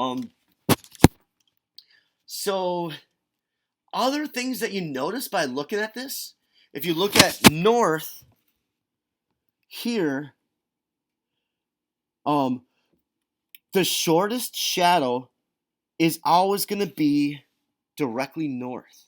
Um, so other things that you notice by looking at this, if you look at north here, um, the shortest shadow is always going to be directly north.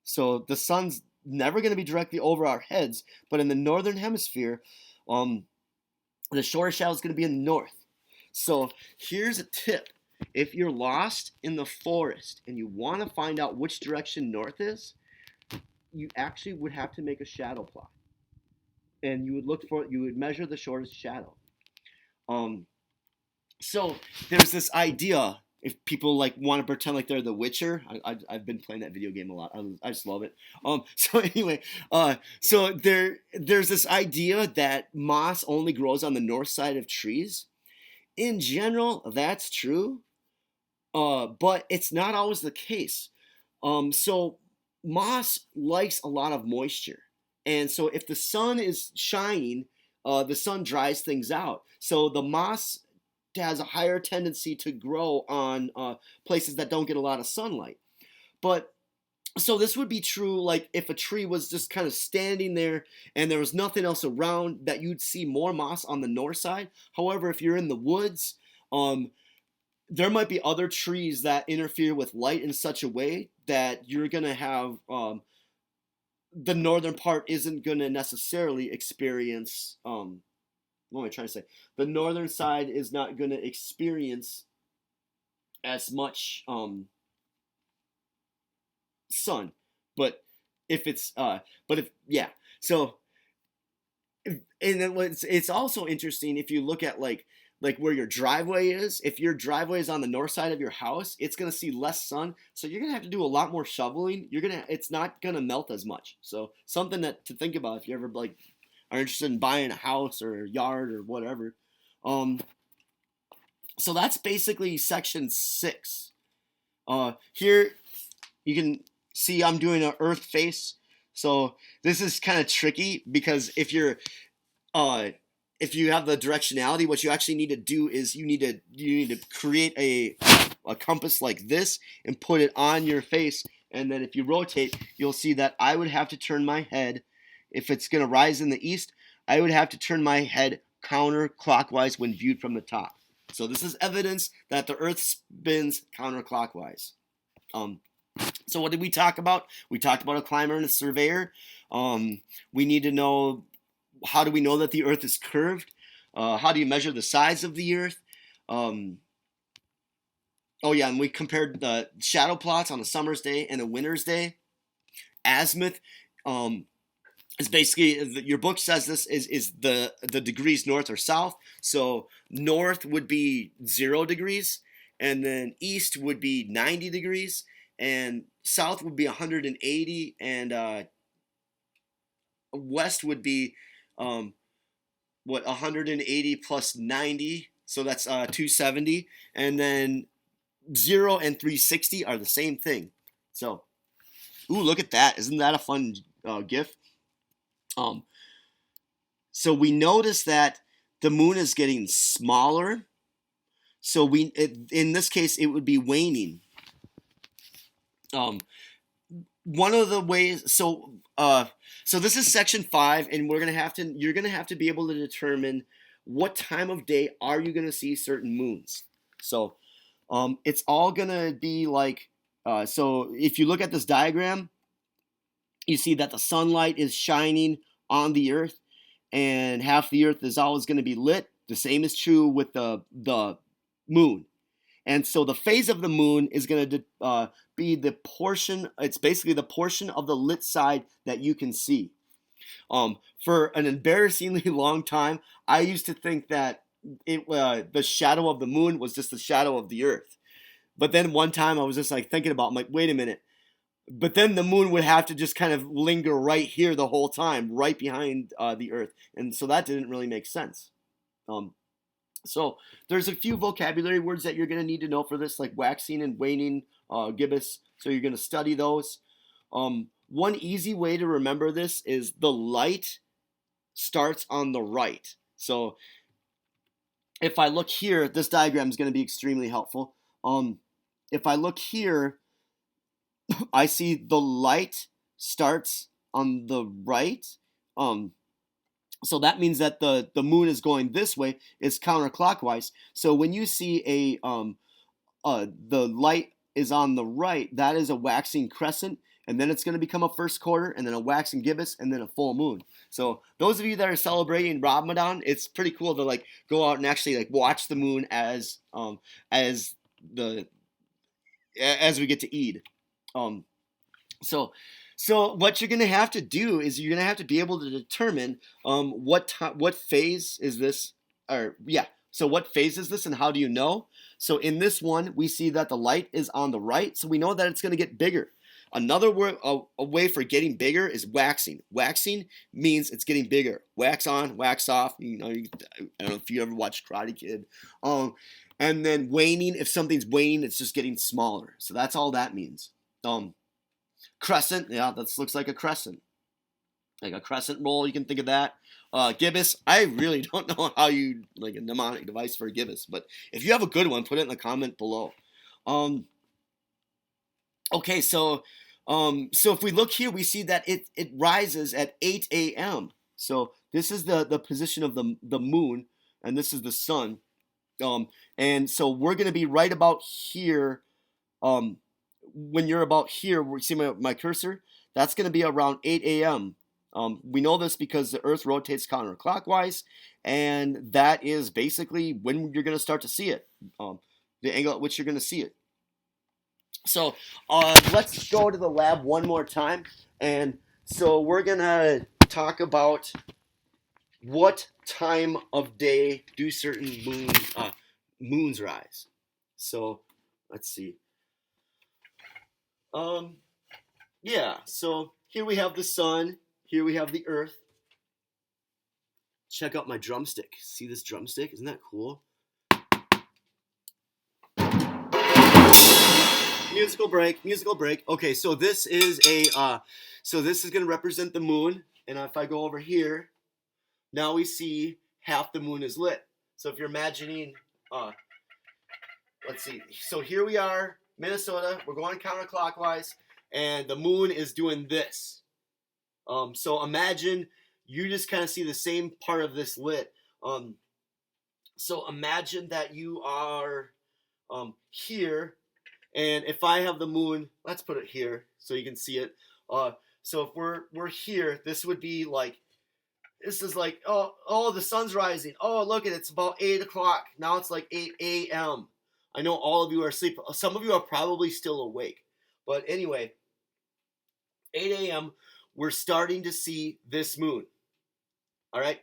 So the sun's never going to be directly over our heads, but in the northern hemisphere, the shortest shadow is going to be in the north. So here's a tip. If you're lost in the forest and you want to find out which direction north is, you actually would have to make a shadow plot. And you would measure the shortest shadow. So there's this idea, if people like want to pretend like they're the Witcher. I've been playing that video game a lot. I just love it. So anyway, so there's this idea that moss only grows on the north side of trees. In general, that's true, but it's not always the case. So moss likes a lot of moisture, and so if the sun is shining, the sun dries things out. So the moss has a higher tendency to grow on places that don't get a lot of sunlight. But so this would be true like if a tree was just kind of standing there and there was nothing else around, that you'd see more moss on the north side. However, if you're in the woods, there might be other trees that interfere with light in such a way that you're going to have the northern part isn't going to necessarily experience what am I trying to say? The northern side is not going to experience as much sun, but if it's but if yeah, so and then it's also interesting if you look at like where your driveway is. If your driveway is on the north side of your house, it's gonna see less sun, so you're gonna have to do a lot more shoveling. It's not gonna melt as much. So something that to think about if you ever like are interested in buying a house or a yard or whatever. So that's basically section 6. Here you can see I'm doing an earth face. So this is kind of tricky because if you have the directionality, what you actually need to do is you need to create a compass like this and put it on your face, and then if you rotate, you'll see that I would have to turn my head. If it's going to rise in the east, I would have to turn my head counterclockwise when viewed from the top. So this is evidence that the Earth spins counterclockwise. So what did we talk about? We talked about a climber and a surveyor. We need to know, how do we know that the Earth is curved? How do you measure the size of the Earth? And we compared the shadow plots on a summer's day and a winter's day. Azimuth is basically, your book says this is the degrees north or south. So north would be 0 degrees, and then east would be 90 degrees, and south would be 180, and west would be 180 plus 90, so that's 270, and then 0 and 360 are the same thing. So, ooh, look at that! Isn't that a fun GIF? So we notice that the moon is getting smaller. So in this case, it would be waning. One of the ways, so this is section 5, and you're gonna have to be able to determine what time of day are you gonna see certain moons. So it's all gonna be like, so if you look at this diagram, you see that the sunlight is shining on the Earth, and half the Earth is always going to be lit. The same is true with the moon. And so the phase of the moon is going to be the portion, it's basically the portion of the lit side that you can see. For an embarrassingly long time, I used to think that the shadow of the moon was just the shadow of the Earth. But then one time I was just like thinking about, I'm like, wait a minute. But then the moon would have to just kind of linger right here the whole time, right behind the Earth. And so that didn't really make sense. So there's a few vocabulary words that you're going to need to know for this, like waxing and waning gibbous. So you're going to study those. One easy way to remember this is the light starts on the right. So if I look here, this diagram is going to be extremely helpful. If I look here, I see the light starts on the right. So that means that the moon is going this way. It's counterclockwise. So when you see the light is on the right, that is a waxing crescent, and then it's going to become a first quarter, and then a waxing gibbous, and then a full moon. So those of you that are celebrating Ramadan, it's pretty cool to like go out and actually like watch the moon as the as we get to Eid. Um, so what you're gonna have to do is you're gonna have to be able to determine what phase is this, or yeah. So what phase is this, and how do you know? So in this one, we see that the light is on the right, so we know that it's gonna get bigger. Another word, a way for getting bigger is waxing. Waxing means it's getting bigger. Wax on, wax off. I don't know if you ever watched Karate Kid. And then waning, if something's waning, it's just getting smaller. So that's all that means. Crescent, yeah, that looks like a crescent. Like a crescent roll, you can think of that. Gibbous, I really don't know how you, like a mnemonic device for a gibbous, but if you have a good one, put it in the comment below. Okay, so if we look here, we see that it rises at 8 a.m. So this is the position of the moon, and this is the sun. And so we're going to be right about here. When you're about here, where you see my cursor, that's going to be around 8 a.m. We know this because the Earth rotates counterclockwise, and that is basically when you're going to start to see it, the angle at which you're going to see it. So let's go to the lab one more time, and so we're going to talk about what time of day do certain moons rise. So let's see. Yeah, so here we have the sun, here we have the earth. Check out my drumstick. See this drumstick? Isn't that cool? Musical break, musical break. Okay, so this is this is going to represent the moon, and if I go over here, now we see half the moon is lit. So if you're imagining, let's see. So here we are, Minnesota. We're going counterclockwise, and the moon is doing this. So imagine you just kind of see the same part of this lit. So imagine that you are here, and if I have the moon, let's put it here so you can see it. So if we're here, this would be like, this is like, oh, the sun's rising. Oh, look at it, it's about 8 o'clock. Now it's like 8 a.m. I know all of you are asleep. Some of you are probably still awake. But anyway, 8 a.m., we're starting to see this moon. All right?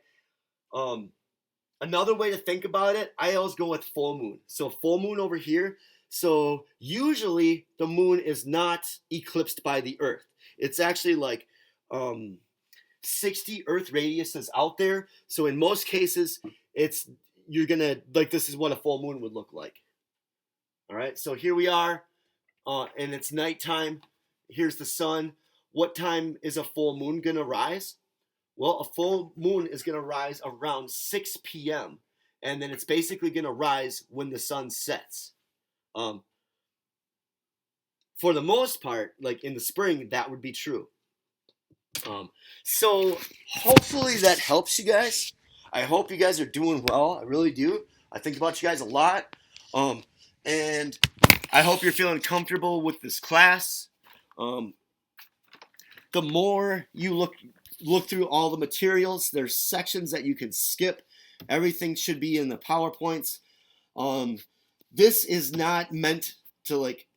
Another way to think about it, I always go with full moon. So full moon over here. So usually the moon is not eclipsed by the Earth. It's actually like 60 Earth radiuses out there. So in most cases, you're gonna, like, this is what a full moon would look like. All right, so here we are, and it's nighttime. Here's the sun. What time is a full moon gonna rise? Well, a full moon is gonna rise around 6 p.m. and then it's basically gonna rise when the sun sets. For the most part, like in the spring, that would be true. So hopefully that helps you guys. I hope you guys are doing well. I really do. I think about you guys a lot. And I hope you're feeling comfortable with this class. The more you look through all the materials, there's sections that you can skip. Everything should be in the PowerPoints. This is not meant to like,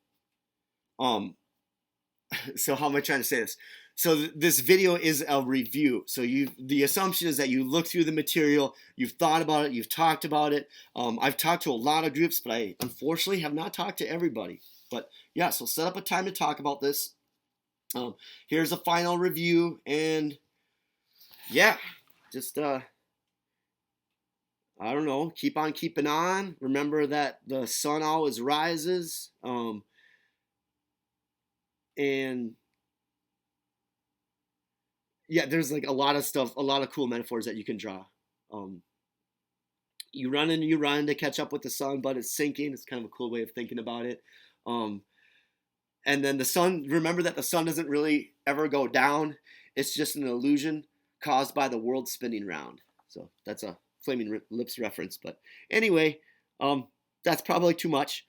so how am I trying to say this? So this video is a review. So the assumption is that you look through the material, you've thought about it, you've talked about it. I've talked to a lot of groups, but I unfortunately have not talked to everybody. But yeah, so set up a time to talk about this. Here's a final review, and yeah, just I don't know, keep on keeping on. Remember that the sun always rises. And yeah, there's like a lot of stuff, a lot of cool metaphors that you can draw. You run and you run to catch up with the sun, but it's sinking. It's kind of a cool way of thinking about it. Um, and then the sun, remember that the sun doesn't really ever go down. It's just an illusion caused by the world spinning round. So that's a Flaming Lips reference. But anyway, that's probably too much.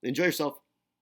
Enjoy yourself.